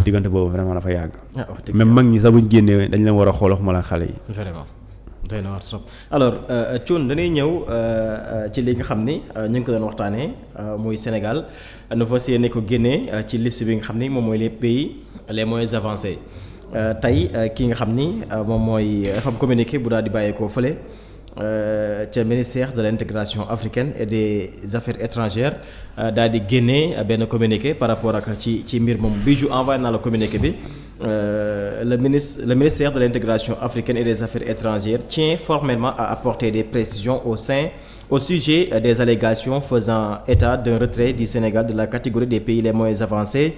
diggante boobu vraiment dafa yàgg. même mag ñi sax buñ génnee dañ leen war a xool waxuma la xale yi. vraiment doy na war trop alors Thioune dañuy ñëw ci li nga xam ni ñu ngi ko doon waxtaanee muy Sénégal nu fas yéene ko génnee ci liste bi nga xam ni moom mooy les pays les moins avancés tey ki nga xam ni moom mooy dafa am communiqué bu daal di bàyyeekoo fële. ca ministère de l'intégration africaine et des affaires étrangères daal di génnee benn communiqué par rapport ak ci mbir moom Bijou envoyé naa la communiqué bi le ministère de l'intégration africaine et des affaires étrangères tient formellement à apporter des précisions au sujet des allégations faisant état d'un retrait du Sénégal de la catégorie des pays les moins avancés.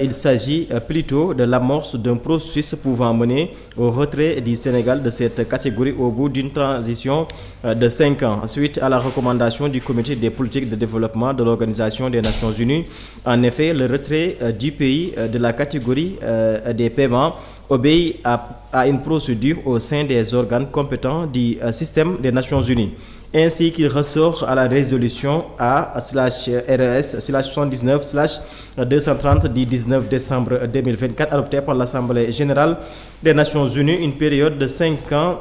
Il s'agit plutôt de l'amorce d'un processus pouvant mener au retrait du Sénégal de cette catégorie au bout d'une transition de 5 ans, suite à la recommandation du Comité des politiques de développement de l'Organisation des Nations Unies. En effet, le retrait du pays de la catégorie des paiements obéit à une procédure au sein des organes compétents du système des Nations Unies. Ainsi qu'il ressort à la résolution A/RES/79/230 du 19 décembre 2024 adoptée par l'Assemblée générale des Nations Unies, une période de 5 ans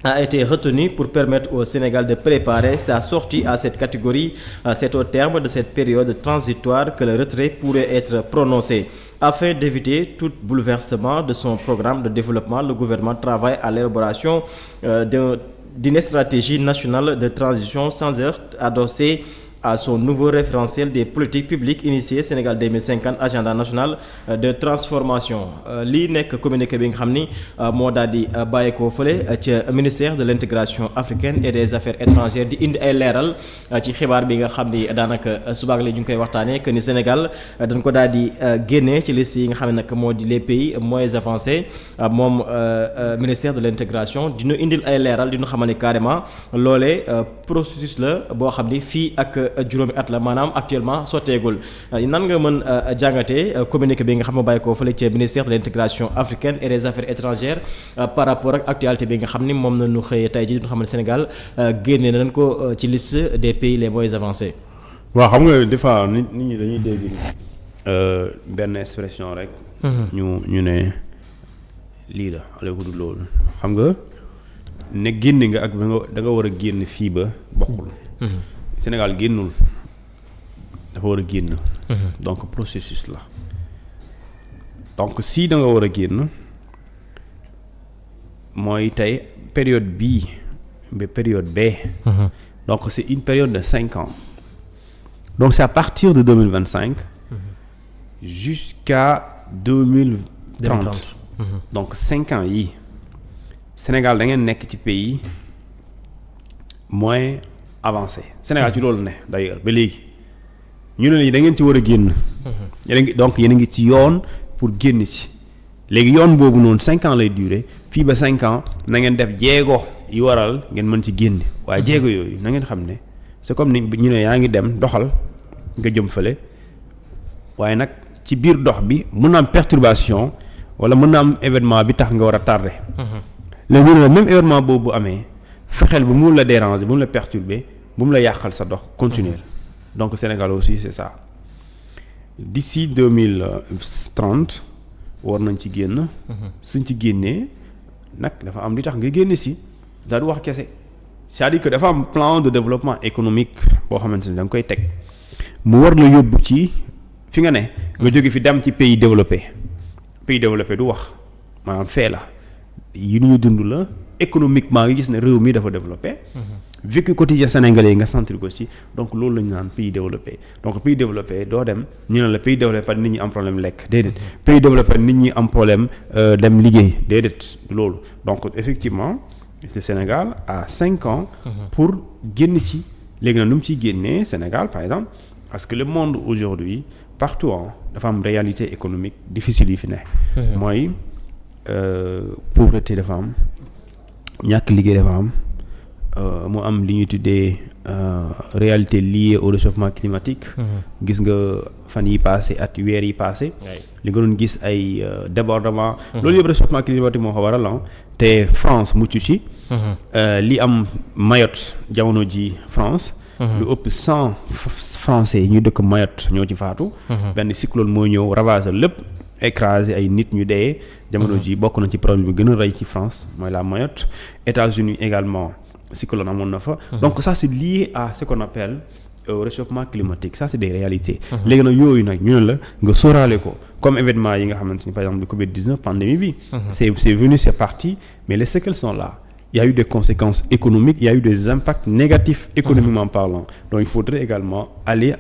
a été retenue pour permettre au Sénégal de préparer sa sortie à cette catégorie. C'est au terme de cette période transitoire que le retrait pourrait être prononcé. Afin d'éviter tout bouleversement de son programme de développement, le gouvernement travaille à l'élaboration d'une stratégie nationale de transition sans heurts adossée à son nouveau référentiel des politiques publiques initié Sénégal 2050 agenda national de transformation. Lii nekk communiqué bi nga xam ni moo daal di bàyyeekoo fële ca ministère de l'intégration africaine et des affaires étrangères di indi ay leeral ci xibaar bi nga xam ni daanaka subaak la ñu ngi koy waxtaanee que ni Sénégal dañ ko daal di génnee ci liste yi nga xam ne nag moo di les pays moins avancés. Moom ministère de l'intégration dinu indil ay leeral di ñu xamal ni carrément loolee processus la boo xam ni fii ak juróomi at la maanaam actuellement sotteegul. Nan nga mën jàngatee communiqué bi nga xam ne bàyyi ko fële ci ministère de l'intégration africaine et des affaires étrangères par rapport ak actualité bi nga xam ni moom na ñu xëyee tey ji ñu xam ne Sénégal génne nañ ko ci liste des pays les moins avancés. waaw xam nga des fois nit ñi dañuy dégg benn expression rek. ñu ne lii la ale ko du loolu xam nga ne génn nga ak da nga war a génn fii ba bokkul. Sénégal génnul dafa war a génn. Donc processus la donc si da nga war a génn mooy tey période bii ba période bee. Donc c'est une période de 5 ans. Donc c'est à partir de 2025 jusqu'à 2030. Donc 5 ans yi Sénégal da ngeen nekk ci pays moins avancé. Sénégal ci loolu ne d'ailleurs ba léegi ñu ne nii da ngeen ci war a génn. Donc yéen a ngi ci yoon pour génn ci léegi yoon boobu noonu 5 ans lay durer fii ba 5 ans na ngeen def jéego yi waral ngeen mën ci génn waaye jéego yooyu na ngeen xam ne c'est comme ni ñu ne yaa ngi dem doxal nga jëm fële waaye nag ci biir dox bi mën na am perturbation wala mën na am événement bi tax nga war a tardé. léegi ñu ne même événement boobu amee. fexeel ba mu la déranger ba mu la perturber ba mu la yàqal sa dox continuer. Donc Sénégal aussi c'est ça d'ici 2030 war nañ ci génn. suñ ci génnee nag dafa am li tax nga génn si daal di wax kese c'est-à-dire que dafa am plan de développement économique boo xamante ne da nga koy teg mu war la yóbbu ci fi nga ne. nga jóge fi dem ci pays développé du wax maanaam fee la yi ñu dund la. Économiquement nga gis ne réew mi dafa développé. Vécu quotidien sénégalais yi nga sentir ko ci donc loolu la ñu naan pays développé donc pays développé doo dem ñu ne la pays développé nit ñi am problème lekk déedéet. Pays développé nit ñi am problème dem liggéey déedéet loolu donc effectivement le Sénégal a 5 ans. Pour génn ci léegi nag nu mu ciy génnee Sénégal par exemple parce que le monde aujourd'hui partout dafa am réalité économique difficile yi fi ne. Mooy pauvreté dafa am. ñàkk liggéey dafa am mu am li ñuy tuddee réalité liée au réchauffement climatique. Gis nga fan yi passé at weer yi passé li nga doon gis ay débordement loolu yëpp réchauffement climatique moo ko waral te France mucc ci. li am Mayotte jamono ji France. lu ëpp 100 Français ñu dëkk Mayotte ñoo ci faatu. benn cyclone moo ñëw ravager lépp écrasé ay nit ñu dee. jamono ji bokk na ci problème bi gën a rëy ci France mooy la Mayotte. États-Unis également cyclone amoon na fa. donc ça c'est lié à ce qu'on appelle au réchauffement climatique ça c'est des réalités. léegi nag yooyu nag ñu ne la nga sóoraale ko comme événement yi nga xamante ni par exemple le Covid-19 pandémie bi. c'est venu c'est parti mais les séquelles sont là. Il y a eu des conséquences économiques, il y a eu des impacts négatifs économiquement parlant. Donc il faudrait également aller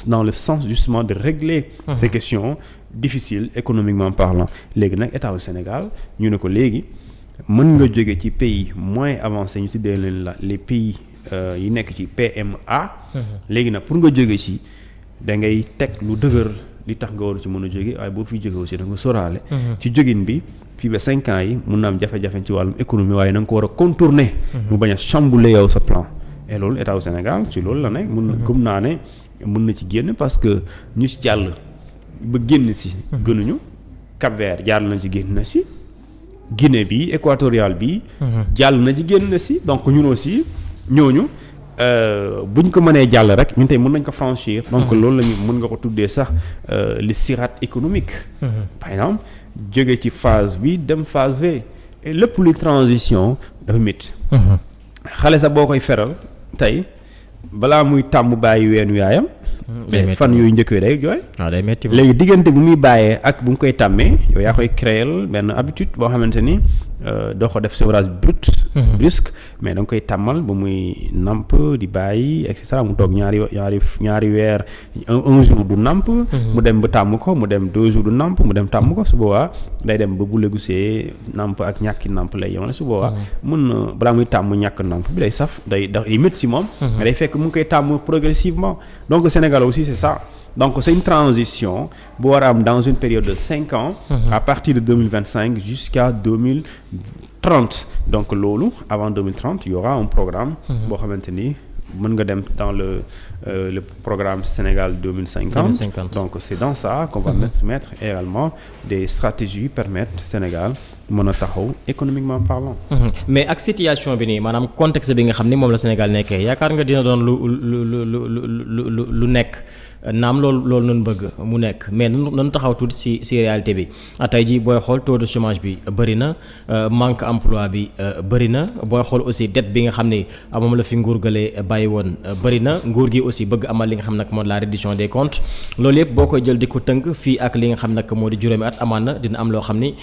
dans le sens justement de régler ces questions difficiles économiquement parlant. Léegi nag état au Sénégal ñu ne ko léegi mën nga jóge ci pays moins avancés ñu tuddee leen la les pays yi nekk ci PMA. léegi nag pour nga jóge ci da ngay teg lu dëgër li tax nga war ci mën a jóge waaye boo fiy jóge aussi da nga sóoraale. ci jógin bi. fii ba 5 ans yi mun na am jafe-jafe ci wàllum économie waaye na nga ko war a contourner. mu bañ a chambouler yow sa plan. et loolu état au Sénégal ci loolu la nekk mun gëm naa ne mën na ci génn parce que ñu ci jàll ba génn si. gënuñu Cap-Vert jàll na ci génn na si. Guinée bi équatoriale bi. jàll na ci génn na si donc ñun aussi ñooñu buñ ko mënee jàll rek ñun tey mën nañ ko franchir. donc loolu la ñu mën nga ko tuddee sax le sirat économique. par exemple. jóge ci phase bi dem phase V et lépp luy transition dafa métti. xale sax boo koy feral tey balaa muy tàmm bàyyi weenu yaayam. fan yooyu njëkk day jooy. day métti léegi diggante bu muy bàyyee ak bu mu koy tàmmee yow yaa koy créer benn habitude boo xamante ni doo ko def sevrage brusque mais da nga koy tàmmal ba muy namp di bàyyi et cetera mu toog ñaari weer un jour du namp. mu dem ba tàmm ko mu dem 2 jours du namp mu dem tàmm ko su boobaa day dem ba bu légusee namp ak ñàkki namp lay yemale su boobaa. mun na balaa muy tàmm ñàkk namp bi day saf day métti si moom. mais day fekk mu ngi koy tàmm progressivement donc Sénégal aussi c'est ça. Donc c'est une transition bu war a am dans une période de 5 ans. À partir de 2025 jusqu'à 2030. Donc loolu avant 2030 il y aura un programme. boo xamante ni mën nga dem dans le programme Sénégal 2050. Donc c'est dans ça qu'on va mettre également des stratégies permettre Sénégal mën a taxaw économiquement parlant. mais ak situation bi nii maanaam contexte bi nga xam ni moom la Sénégal nekkee yaakaar nga dina doon lu nekk. naam loolu noonu bëgg mu nekk mais nañu taxaw tuuti ci réalité bi tey jii booy xool taux de chômage bi bëri na manque emploi bi bëri na booy xool aussi dette bi nga xam ne moom la fi nguur gëlee bàyyi woon bëri na nguur gi aussi bëgg amal li nga xam nag moo la reddition des comptes loolu yëpp boo koy jël di ko tënk fii ak li nga xam nag moo di juróomi at amaan na dina am loo xam ni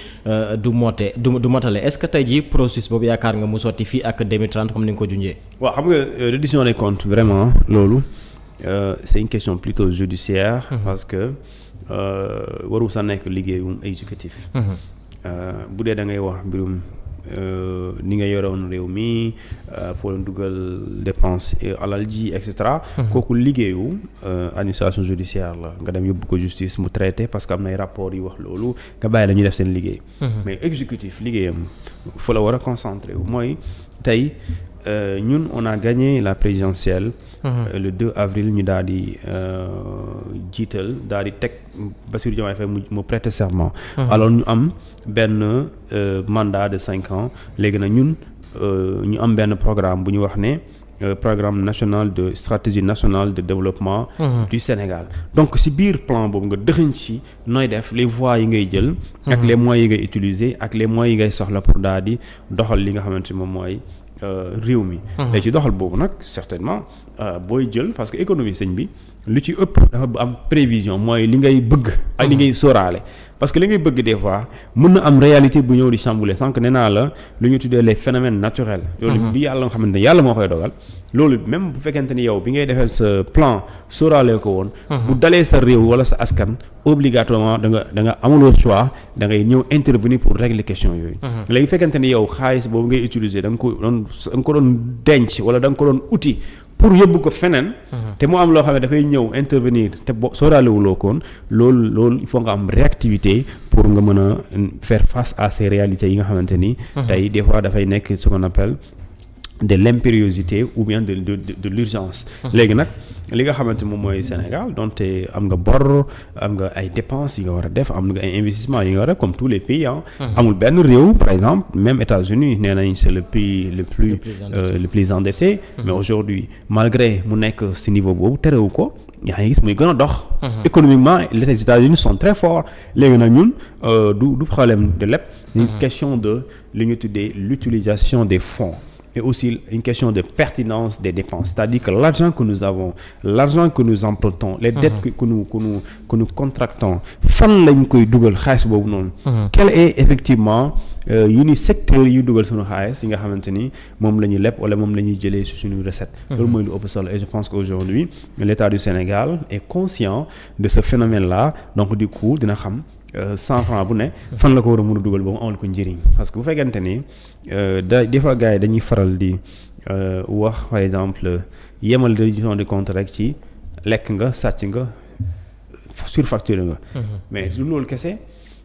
du matale est-ce que tey jii processus boobu yaakaar nga mu sotti fii ak 2030 comme ni nga ko junjee. waaw xam nga reddition des comptes vraiment loolu. C'est une question plutôt judiciaire. Parce que waru sa nekk liggéeyum exécutif. bu dee da ngay wax mbirum ni nga yoroon réew mi foo leen dugal dépense alal ji et cetera. kooku liggéeyu administration judiciaire la nga dem yóbbu ko justice mu traité parce que am na ay rapports yu wax loolu nga bàyyi la ñuy def seen liggéey. mais exécutif liggéeyam fa la war a concentré wu mooy tey. ñun on a gagné la présidentielle. Le 2 avril ñu daal di jiital daal di teg Bassirou Diomaye Faye mu prêter serment. alors ñu am benn mandat de 5 ans léegi nag ñun ñu am benn programme bu ñu wax ne programme national de stratégie nationale de développement. Du Sénégal donc ci biir plan boobu nga dëxëñ ci nooy def les voies yi ngay jël. ak les moyens yi ngay utiliser ak les moyens yi ngay soxla pour daal di doxal li nga xamante moom mooy. réew mi. léegi ci doxal boobu nag certainement booy jël parce que économie sëñ bi lu ci ëpp dafa am prévision mooy li ngay bëgg ak li ngay sóoraale parce que li ngay bëgg des fois mën na am réalité bu ñëw di chambouler sànq nee naa la lu ñu tuddee les phénomènes naturels. loolu bi yàlla nga xamante ne yàlla moo koy dogal loolu même bu fekkente ni yow bi ngay defee sa plan sóoraale ko woon. bu dalee sa réew wala sa askan obligatoirement da nga amuloo choix da ngay ñëw intervenir pour régler question yooyu. léegi fekkente ni yow xaalis boobu ngay utiliser da nga ko doon denc wala da nga ko doon outil pour yóbbu ko feneen. te mu am loo xam ne dafay ñëw intervenir te sóoraalewuloo koon loolu il faut nga am réactivité pour nga mën a faire face à ces réalités yi nga xamante ni. tey des fois dafay nekk ce qu'on appelle de l'impériosité ou bien de l'urgence. léegi nag li nga xamante moom mooy Sénégal donte am nga bor am nga ay dépenses yi nga war a def am nga ay investissements yi nga war a def comme tous les pays amul benn réew par exemple même États-Unis nee nañ c'est le pays le plus endetté mais aujourd'hui malgré mu nekk ci niveau boobu terewu ko yaa ngi gis muy gën a dox. économiquement les États-Unis sont très forts léegi nag ñun du problème de lépp. une question de li ñu tuddee l'utilisation des fonds. Et aussi une question de pertinence des dépenses, c'est-à-dire que l'argent que nous avons, l'argent que nous empruntons, les dettes que nous contractons, fan lañ koy dugal xaalis boobu noonu. Quel est effectivement yu ni secteur yu dugal suñu xaalis yi nga xamante ni moom la ñuy leb wala moom la ñuy jëlee ci suñu recette. loolu mooy lu ëpp solo et je pense qu'aujourd'hui l'État du Sénégal est conscient de ce phénomène-là donc du coup dina xam. 100 francs bu ne fan la ko war a mën a dugal ba mu amal ko njëriñ parce que bu fekkente ni des fois gars yi dañuy faral di wax par exemple yemal réduction de compte rek ci lekk nga sàcc nga surfacturé nga mais du loolu kese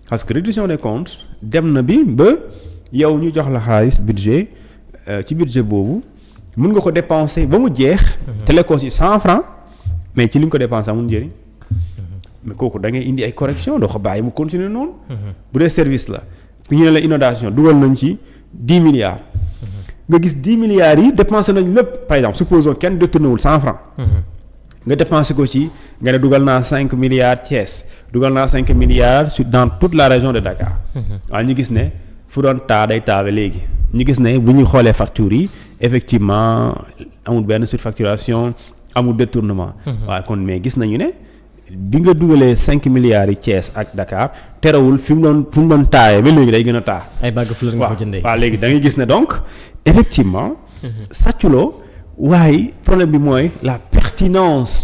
parce que réduction des comptes dem na bi ba yow ñu jox la xaalis budget ci budget boobu mën nga ko dépenser ba mu jeex te lekkoo ci 100 francs mais ci li nga ko dépenser amul njëriñ mais kooku da ngay indi ay correction doo ko bàyyi mu continuer noonu. bu dee service la ñu ne la inondation dugal nañ ci 10 milliards. nga gis 10 milliards yi dépensé nañ lépp par exemple supposons kenn détourné wul 100 francs. nga dépensé ko ci nga ne dugal naa 5 milliards Thiès dugal naa 5 milliards dans toute la région de Dakar. waaye ñu gis ne fu doon taa day taawe léegi ñu gis ne bu ñu xoolee factures yi effectivement amul benn surfacturation amul détournement. waaye kon mais gis nañu ne. bi nga dugalee 5 milliards yi Thiès ak Dakar terewul fi mu doon taayee ba léegi day gën a taa. ay bagues fleurs nga ko jëndee. waaw léegi da ngay gis ne donc effectivement. sàcculoo waaye problème bi mooy la pertinence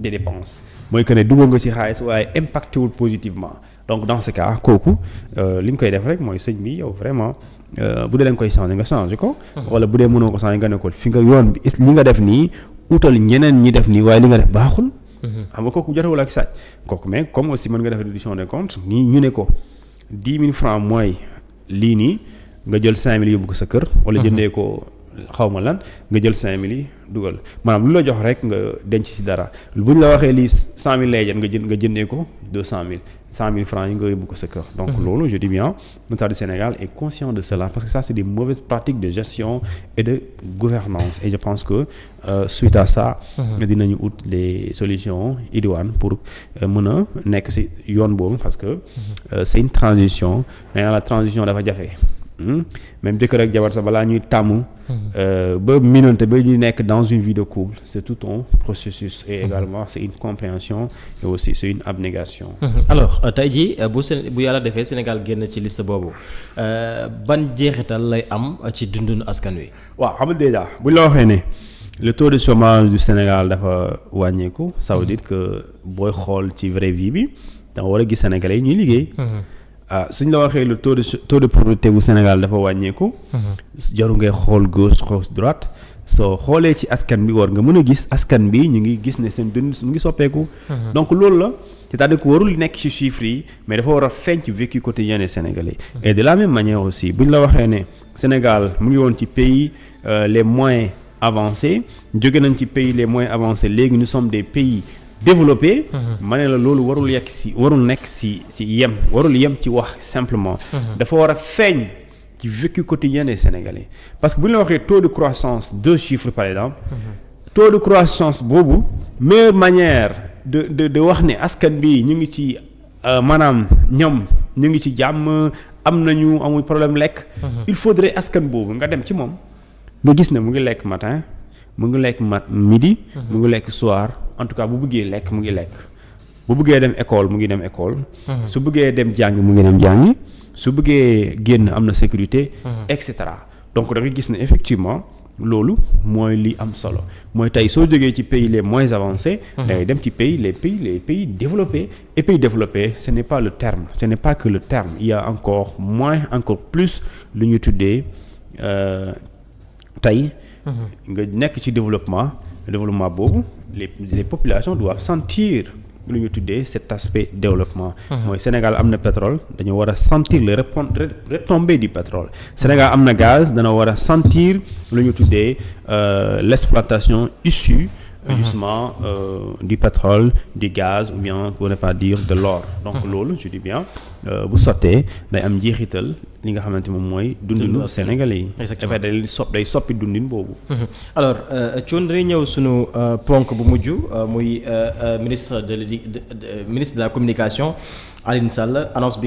des dépenses mooy que ne dugal nga ci xaalis waaye impacté wul positivement donc dans ce cas kooku li nga koy def rek mooy sëñ bi yow vraiment bu dee da nga koy changer nga changer ko. wala bu dee mënoo ko changer nga ne ko fi nga yoon bi li nga def nii utal ñeneen ñi def nii waaye li nga def baaxul. xam nga kooku jotewul ak sàcc kooku mais comme aussi mën nga def réduction des comptes nii ñu ne ko 10 000 francs mooy lii nii nga jël 5 000 yóbbu ko sa kër. wala jëndee ko xaw ma lan nga jël 5 000 yi dugal maanaam lu la jox rek nga denc ci dara bu ñu la waxee lii 100 000 lay jar nga jëndee ko 200 000 100 000 francs yi nga yóbbu ko sa kër. donc loolu je dis bien l'État du Sénégal est conscient de cela parce que ça c'est des mauvaises pratiques de gestion et de gouvernance et je pense que suite à ça. dinañu ut des solutions idoines pour mën a nekk ci yoon boobu parce que c'est une transition nee naa la transition dafa jafe. même jëkkër ak jabar sax balaa ñuy tàmm. ba minante ba ñu nekk dans une vie de couple c'est tout un processus et également c'est une compréhension et aussi c'est une abnégation. alors tey jii bu yàlla defee Sénégal génn ci liste boobu ban jeexital lay am ci dundunu askan wi. waaw xam nga déjà bu la waxee ne le taux de chômage du Sénégal dafa wàññeeku ça veut dire que booy xool ci vraie vie bi da nga war a gis sénégalais yi ñuy liggéey. suñ la waxee le taux de pauvreté bu Sénégal dafa wàññeeku. jaru ngay xool gauche xool droite soo xoolee ci askan bi war nga mën a gis askan bi ñu ngi gis ne seen dund mu ngi soppeeku. donc loolu la c'est-à-dire que warul nekk ci chiffres yi mais dafa war a feeñ ci vécu quotidien des Sénégalais. et de la même manière aussi buñ la waxee ne Sénégal mu ngi woon ci pays les moins avancés jóge nañ ci pays les moins avancés léegi nous sommes des pays. développé ma ne la loolu warul nekk ci yem warul yem ci wax simplement dafa war a feeñ ci vécu quotidien des Sénégalais parce que bu ñu la waxee taux de croissance 2 chiffres par exemple taux de croissance boobu meilleure manière de wax ne askan bi ñu ngi ci maanaam ñoom ñu ngi ci jàmm amul problème lekk il faudrait askan boobu nga dem ci moom nga gis ne mu ngi lekk matin mu ngi lekk midi mu ngi lekk soir en tout cas bu bëggee lekk mu ngi lekk bu bëggee dem école mu ngi dem école su bëggee dem jàngi mu ngi dem jàngi su bëggee génn am na sécurité et cetera donc da nga gis ne effectivement loolu mooy li am solo mooy tey soo jógee ci pays les moins avancés da ngay dem ci les pays développés et pays développés ce n'est pas le terme ce n'est pas que le terme il y a encore plus lu ñu tuddee tey nga nekk ci développement boobu les populations doivent sentir lu ñu tuddee cet aspect développement. mooy Sénégal am na pétrole dañu war a sentir les retombées du pétrole. Sénégal am na gaz dana war a sentir lu ñu tuddee l'exploitation issue justement du pétrole, du gaz ou bien pour ne pas dire de l'or. Donc loolu je dis bien bu sottee day am njeexital li nga xamante moom mooy dundinu Sénégalais yi. exactement day soppi dundin boobu. alors Thioune dañuy ñëw sunu ponk bu mujj muy ministre de la communication Alioune Sall annonce bi